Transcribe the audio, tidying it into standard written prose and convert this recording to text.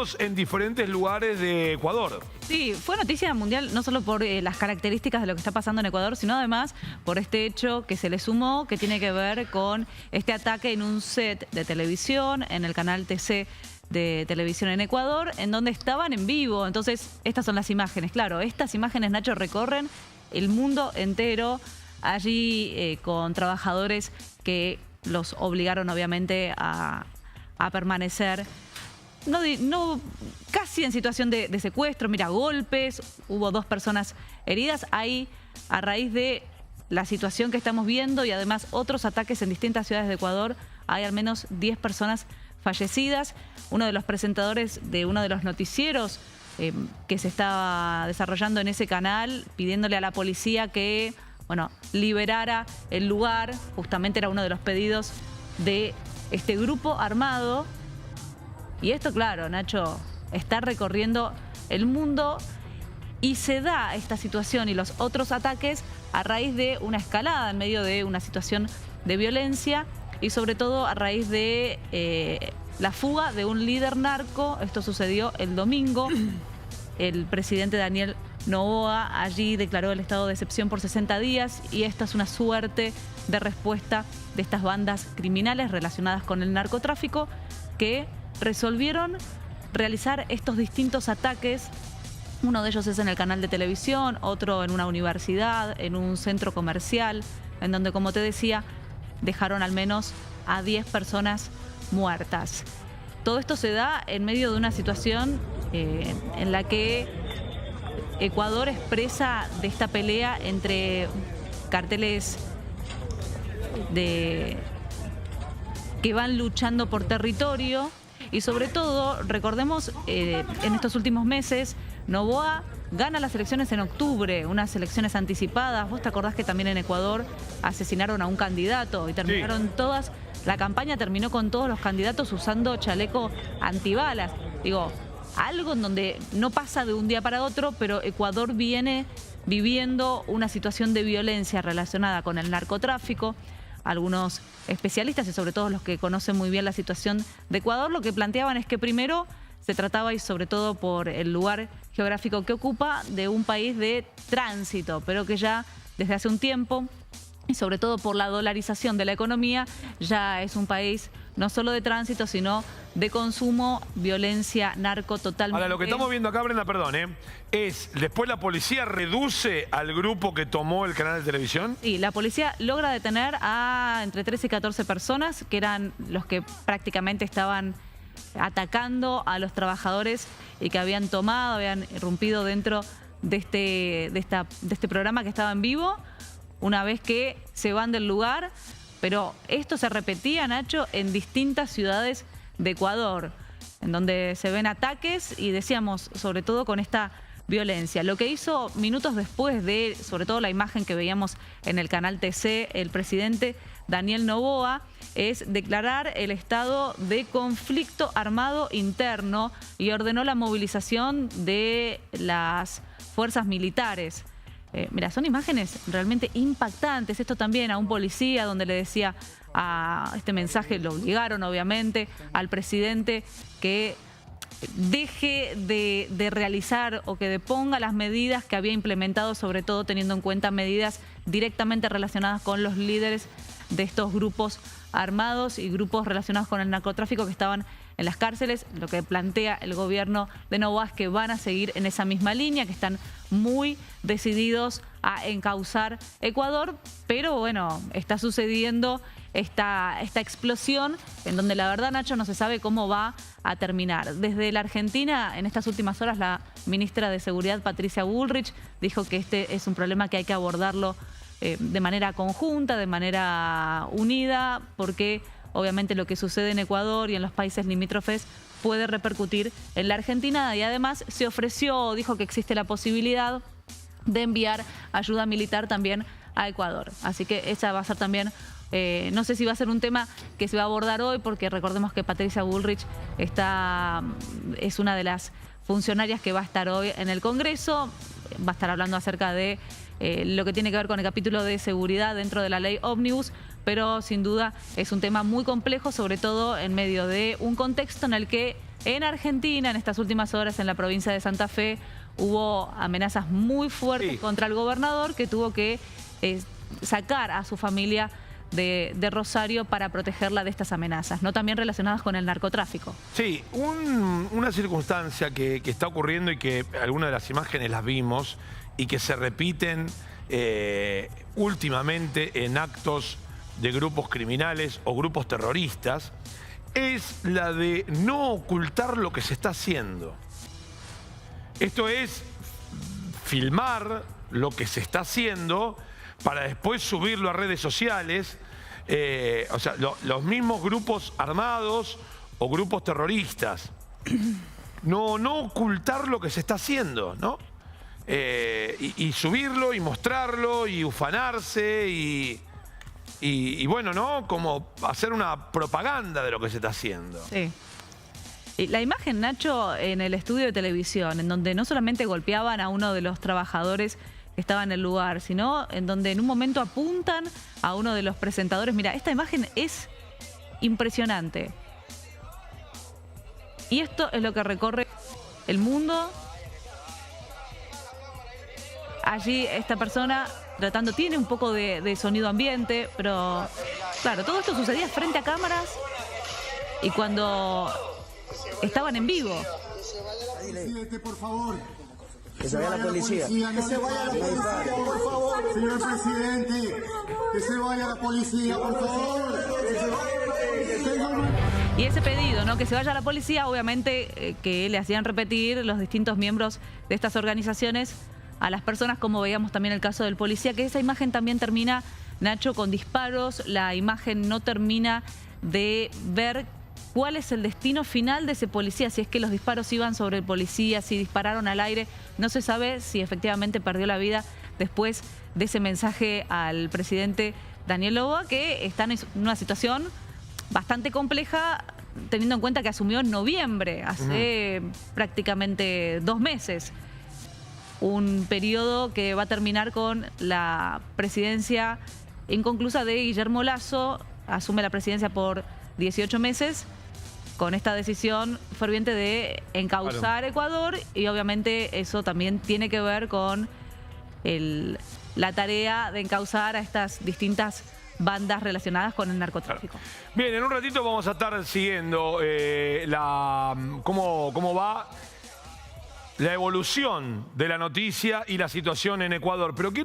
distintos en diferentes lugares de Ecuador. Sí, fue noticia mundial no solo por las características de lo que está pasando en Ecuador, sino además por este hecho que se le sumó, que tiene que ver con este ataque en un set de televisión, en el canal TC de televisión en Ecuador, en donde estaban en vivo. Entonces, estas son las imágenes. Claro, estas imágenes, Nacho, recorren el mundo entero, allí con trabajadores que los obligaron obviamente a permanecer, no casi en situación de secuestro. Mira, golpes, hubo 2 personas heridas. Ahí, a raíz de la situación que estamos viendo y además otros ataques en distintas ciudades de Ecuador, hay al menos 10 personas fallecidas. Uno de los presentadores de uno de los noticieros que se estaba desarrollando en ese canal, pidiéndole a la policía que, bueno, liberara el lugar, justamente era uno de los pedidos de este grupo armado. Y esto, claro, Nacho, está recorriendo el mundo y se da esta situación y los otros ataques a raíz de una escalada en medio de una situación de violencia y sobre todo a raíz de la fuga de un líder narco. Esto sucedió el domingo. El presidente Daniel Noboa allí declaró el estado de excepción por 60 días y esta es una suerte de respuesta de estas bandas criminales relacionadas con el narcotráfico que resolvieron realizar estos distintos ataques. Uno de ellos es en el canal de televisión, otro en una universidad, en un centro comercial, en donde, como te decía, dejaron al menos a 10 personas muertas. Todo esto se da en medio de una situación en la que Ecuador es presa de esta pelea entre carteles que van luchando por territorio y sobre todo, recordemos, en estos últimos meses, Noboa gana las elecciones en octubre, unas elecciones anticipadas. Vos te acordás que también en Ecuador asesinaron a un candidato y terminaron todas, la campaña terminó con todos los candidatos usando chaleco antibalas. Digo, algo en donde no pasa de un día para otro, pero Ecuador viene viviendo una situación de violencia relacionada con el narcotráfico. Algunos especialistas y sobre todo los que conocen muy bien la situación de Ecuador, lo que planteaban es que primero se trataba, y sobre todo por el lugar geográfico que ocupa, de un país de tránsito, pero que ya desde hace un tiempo, y sobre todo por la dolarización de la economía, ya es un país no solo de tránsito, sino de consumo, violencia, narco totalmente. Ahora, lo que estamos viendo acá, Brenda, perdón, es después la policía reduce al grupo que tomó el canal de televisión. Sí, la policía logra detener a entre 13 y 14 personas, que eran los que prácticamente estaban atacando a los trabajadores y que habían irrumpido dentro de este programa que estaba en vivo, una vez que se van del lugar. Pero esto se repetía, Nacho, en distintas ciudades de Ecuador, en donde se ven ataques y decíamos, sobre todo con esta violencia. Lo que hizo minutos después de, sobre todo la imagen que veíamos en el canal TC, el presidente Daniel Noboa, es declarar el estado de conflicto armado interno y ordenó la movilización de las fuerzas militares. Mira, son imágenes realmente impactantes. Esto también a un policía donde le decía a este mensaje, lo obligaron obviamente al presidente que deje de realizar o que deponga las medidas que había implementado, sobre todo teniendo en cuenta medidas directamente relacionadas con los líderes de estos grupos armados y grupos relacionados con el narcotráfico que estaban en las cárceles. Lo que plantea el gobierno de Noboa es que van a seguir en esa misma línea, que están muy decididos a encauzar Ecuador, pero bueno, está sucediendo esta explosión en donde la verdad, Nacho, no se sabe cómo va a terminar. Desde la Argentina, en estas últimas horas, la ministra de Seguridad, Patricia Bullrich, dijo que este es un problema que hay que abordarlo de manera conjunta, de manera unida, porque obviamente lo que sucede en Ecuador y en los países limítrofes puede repercutir en la Argentina, y además se ofreció, dijo que existe la posibilidad de enviar ayuda militar también a Ecuador. Así que esa va a ser también, no sé si va a ser un tema que se va a abordar hoy, porque recordemos que Patricia Bullrich es una de las funcionarias que va a estar hoy en el Congreso, va a estar hablando acerca de lo que tiene que ver con el capítulo de seguridad dentro de la ley Ómnibus, pero sin duda es un tema muy complejo, sobre todo en medio de un contexto en el que En Argentina, en estas últimas horas, en la provincia de Santa Fe, hubo amenazas muy fuertes contra el gobernador, que tuvo que sacar a su familia de Rosario para protegerla de estas amenazas, ¿no? También relacionadas con el narcotráfico. Sí, una circunstancia que está ocurriendo y que algunas de las imágenes las vimos y que se repiten últimamente en actos de grupos criminales o grupos terroristas, es la de no ocultar lo que se está haciendo. Esto es filmar lo que se está haciendo para después subirlo a redes sociales. O sea, los mismos grupos armados o grupos terroristas. No ocultar lo que se está haciendo, ¿no? Y subirlo y mostrarlo y ufanarse y bueno, ¿no? Como hacer una propaganda de lo que se está haciendo. Sí. Y la imagen, Nacho, en el estudio de televisión, en donde no solamente golpeaban a uno de los trabajadores que estaba en el lugar, sino en donde en un momento apuntan a uno de los presentadores. Mira, esta imagen es impresionante. Y esto es lo que recorre el mundo. Allí esta persona tratando, tiene un poco de sonido ambiente, pero claro, todo esto sucedía frente a cámaras y cuando estaban en vivo. Por favor. Que se vaya la policía. Que se vaya la policía, por favor. Señor presidente, que se vaya la policía, por favor. Y ese pedido, ¿no? Que se vaya la policía, obviamente que le hacían repetir los distintos miembros de estas organizaciones a las personas, como veíamos también el caso del policía, que esa imagen también termina, Nacho, con disparos. La imagen no termina de ver cuál es el destino final de ese policía, si es que los disparos iban sobre el policía, si dispararon al aire. No se sabe si efectivamente perdió la vida después de ese mensaje al presidente Daniel Noboa, que está en una situación bastante compleja, teniendo en cuenta que asumió en noviembre, hace prácticamente 2 meses. Un periodo que va a terminar con la presidencia inconclusa de Guillermo Lasso. Asume la presidencia por 18 meses con esta decisión ferviente de encauzar Ecuador, y obviamente eso también tiene que ver con la tarea de encauzar a estas distintas bandas relacionadas con el narcotráfico. Bien, en un ratito vamos a estar siguiendo cómo va la evolución de la noticia y la situación en Ecuador. Pero quiero